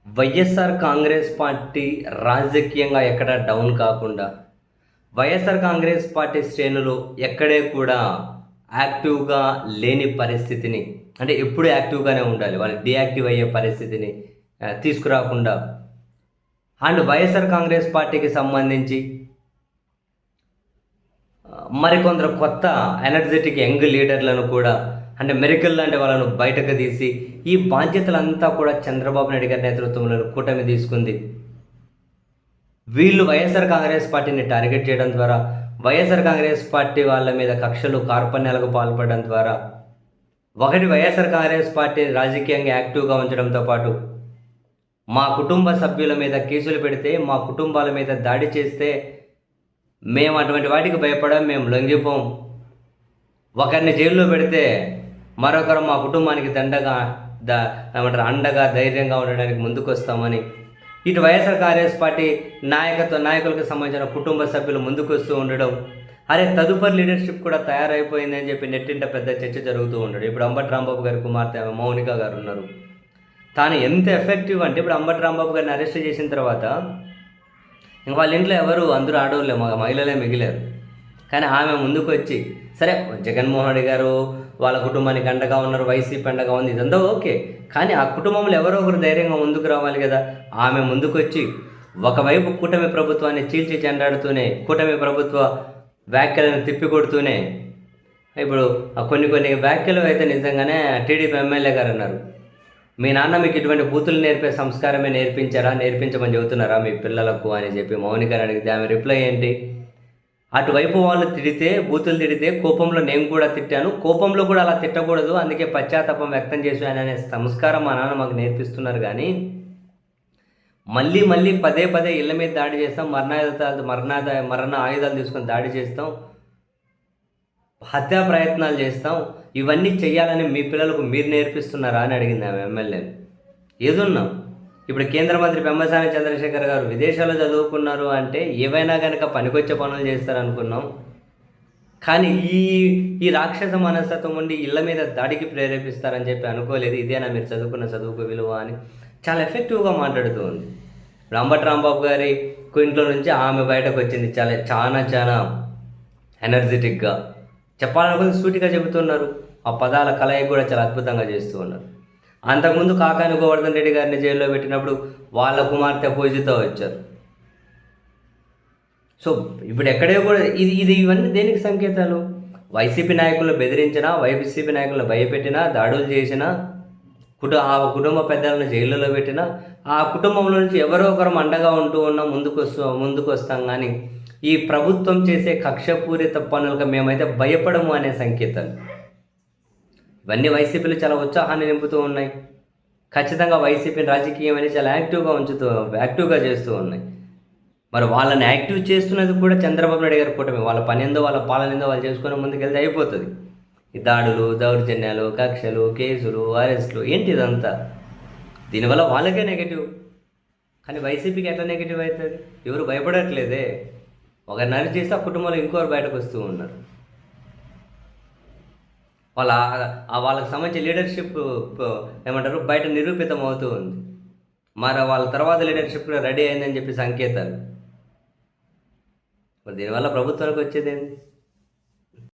YSR Congress party రాజకీయంగా ఎక్కడ down కాకుండా, వైఎస్ఆర్ కాంగ్రెస్ పార్టీ శ్రేణులు ఎక్కడే కూడా యాక్టివ్‌గా లేని పరిస్థితిని, అంటే ఎప్పుడు యాక్టివ్‌గానే ఉండాలి. వాళ్ళు డీయాక్టివ్ అయ్యే పరిస్థితిని తీసుకురాకుండా, అండ్ వైఎస్ఆర్ కాంగ్రెస్ పార్టీకి సంబంధించి మరికొందరు కొత్త ఎనర్జెటిక్ యంగ్ లీడర్లను కూడా, అంటే మెరికల్ లాంటి వాళ్ళను బయటకు తీసి ఈ బాధ్యతలంతా కూడా చంద్రబాబు నాయుడు గారి నేతృత్వంలో కూటమి తీసుకుంది. వీళ్ళు వైఎస్ఆర్ కాంగ్రెస్ పార్టీని టార్గెట్ చేయడం ద్వారా, వైఎస్ఆర్ కాంగ్రెస్ పార్టీ వాళ్ళ మీద కక్షలు కార్పణ్యాలకు పాల్పడడం ద్వారా, ఒకటి వైఎస్ఆర్ కాంగ్రెస్ పార్టీ రాజకీయంగా యాక్టివ్గా ఉంచడంతో పాటు, మా కుటుంబ సభ్యుల మీద కేసులు పెడితే, మా కుటుంబాల మీద దాడి చేస్తే మేము అటువంటి వాటికి భయపడం, మేము లొంగిపోం. ఒకరిని జైల్లో పెడితే మరొకరు మా కుటుంబానికి ఏమంటారు అండగా ధైర్యంగా ఉండడానికి ముందుకు వస్తామని ఇటు వైఎస్ఆర్ కాంగ్రెస్ పార్టీ నాయకులకు సంబంధించిన కుటుంబ సభ్యులు ముందుకు వస్తూ ఉండడం, అరే తదుపరి లీడర్షిప్ కూడా తయారైపోయిందని చెప్పి నెట్టింట పెద్ద చర్చ జరుగుతూ ఉండడు. ఇప్పుడు అంబటి రాంబాబు గారి కుమార్తె మౌనిక గారు ఉన్నారు. తాను ఎంత ఎఫెక్టివ్ అంటే, ఇప్పుడు అంబటి రాంబాబు గారిని అరెస్ట్ చేసిన తర్వాత ఇంక వాళ్ళ ఇంట్లో ఎవరు అందరూ ఆడవాళ్ళే, మహిళలే మిగిలారు. కానీ ఆమె ముందుకు వచ్చి, సరే జగన్మోహన్ రెడ్డి గారు వాళ్ళ కుటుంబానికి అండగా ఉన్నారు, వైసీపీ అండగా ఉంది, ఇదంతా ఓకే, కానీ ఆ కుటుంబంలో ఎవరో ఒకరు ధైర్యంగా ముందుకు రావాలి కదా. ఆమె ముందుకు వచ్చి ఒకవైపు కూటమి ప్రభుత్వాన్ని చీల్చి చెండాడుతూనే, కూటమి ప్రభుత్వ వ్యాఖ్యలను తిప్పికొడుతూనే, ఇప్పుడు కొన్ని వ్యాఖ్యలు అయితే నిజంగానే టీడీపీ ఎమ్మెల్యే గారు అన్నారు, మీ నాన్న మీకు ఇటువంటి బూతులు నేర్పే సంస్కారమే నేర్పించమని చెబుతున్నారా మీ పిల్లలకు అని చెప్పి మౌనికని అడిగితే ఆమె రిప్లై ఏంటి, అటువైపు వాళ్ళు బూతులు తిడితే కోపంలో నేను కూడా తిట్టాను, కోపంలో కూడా అలా తిట్టకూడదు, అందుకే పశ్చాత్తాపం వ్యక్తం చేశాను అనే సంస్కారం మా నాన్న మాకు నేర్పిస్తున్నారు. కానీ మళ్ళీ పదే ఇళ్ళ మీద దాడి చేస్తాం, మరణ ఆయుధాలు తీసుకొని దాడి చేస్తాం, హత్యా ప్రయత్నాలు చేస్తాం, ఇవన్నీ చెయ్యాలని మీ పిల్లలకు మీరు నేర్పిస్తున్నారా అని అడిగింది ఆమె ఎమ్మెల్యేని. ఏదున్నా ఇప్పుడు కేంద్ర మంత్రి పెమ్మసాని చంద్రశేఖర్ గారు విదేశాల్లో చదువుకున్నారు అంటే ఏవైనా కనుక పనికొచ్చే పనులు చేస్తారనుకున్నాం. కానీ ఈ రాక్షస మనస్తత్వం ఉండి ఇళ్ళ మీద దాడికి ప్రేరేపిస్తారని చెప్పి అనుకోలేదు. ఇదేనా మీరు చదువుకున్న చదువుకు విలువ అని చాలా ఎఫెక్టివ్గా మాట్లాడుతూ ఉంది. ఇప్పుడు అంబటి రాంబాబు గారి ఇంట్లో నుంచి ఆమె బయటకు వచ్చింది చాలా ఎనర్జెటిక్గా, చెప్పాలనుకుంది సూటిగా చెబుతున్నారు. ఆ పదాల కలయిక కూడా చాలా అద్భుతంగా చేస్తూ ఉన్నారు. అంతకుముందు కాకాని గోవర్ధన్ రెడ్డి గారిని జైల్లో పెట్టినప్పుడు వాళ్ళ కుమార్తె పూజితో వచ్చారు. సో ఇప్పుడు ఎక్కడే కూడా ఇవన్నీ దేనికి సంకేతాలు? వైసీపీ నాయకులను బెదిరించినా, వైసీపీ నాయకులను భయపెట్టినా, దాడులు చేసినా, ఆ కుటుంబ పెద్దలను జైల్లో పెట్టినా, ఆ కుటుంబంలో నుంచి ఎవరో ఒకరు అండగా ఉంటూ ఉన్నా ముందుకు వస్తాం. కానీ ఈ ప్రభుత్వం చేసే కక్షపూరిత పనులకు మేమైతే భయపడము అనే సంకేతాలు. ఇవన్నీ వైసీపీలో చాలా ఉత్సాహాన్ని నింపుతూ ఉన్నాయి. ఖచ్చితంగా వైసీపీని రాజకీయం అనేది చాలా యాక్టివ్గా చేస్తూ ఉన్నాయి. మరి వాళ్ళని యాక్టివ్ చేస్తున్నది కూడా చంద్రబాబు నాయుడు గారి కూటమి. వాళ్ళ పని ఏందో, వాళ్ళ పాలన ఏందో వాళ్ళు చేసుకుని ముందుకెళ్తే అయిపోతుంది. ఈ దాడులు, దౌర్జన్యాలు, కక్షలు, కేసులు, అరెస్టులు ఏంటి ఇదంతా? దీనివల్ల వాళ్ళకే నెగిటివ్. కానీ వైసీపీకి ఎట్లా నెగిటివ్ అవుతుంది? ఎవరు భయపడట్లేదే. ఒకరిని అరెస్ట్ చేస్తే ఆ కుటుంబంలో ఇంకోరు బయటకు వస్తూ ఉన్నారు. వాళ్ళకి సంబంధించిన లీడర్షిప్ ఏమంటారు బయట నిరూపితం అవుతూ ఉంది. మరి వాళ్ళ తర్వాత లీడర్షిప్ రెడీ అయిందని చెప్పి సంకేతాలు. మరి దీనివల్ల ప్రభుత్వానికి వచ్చేది ఏంటి?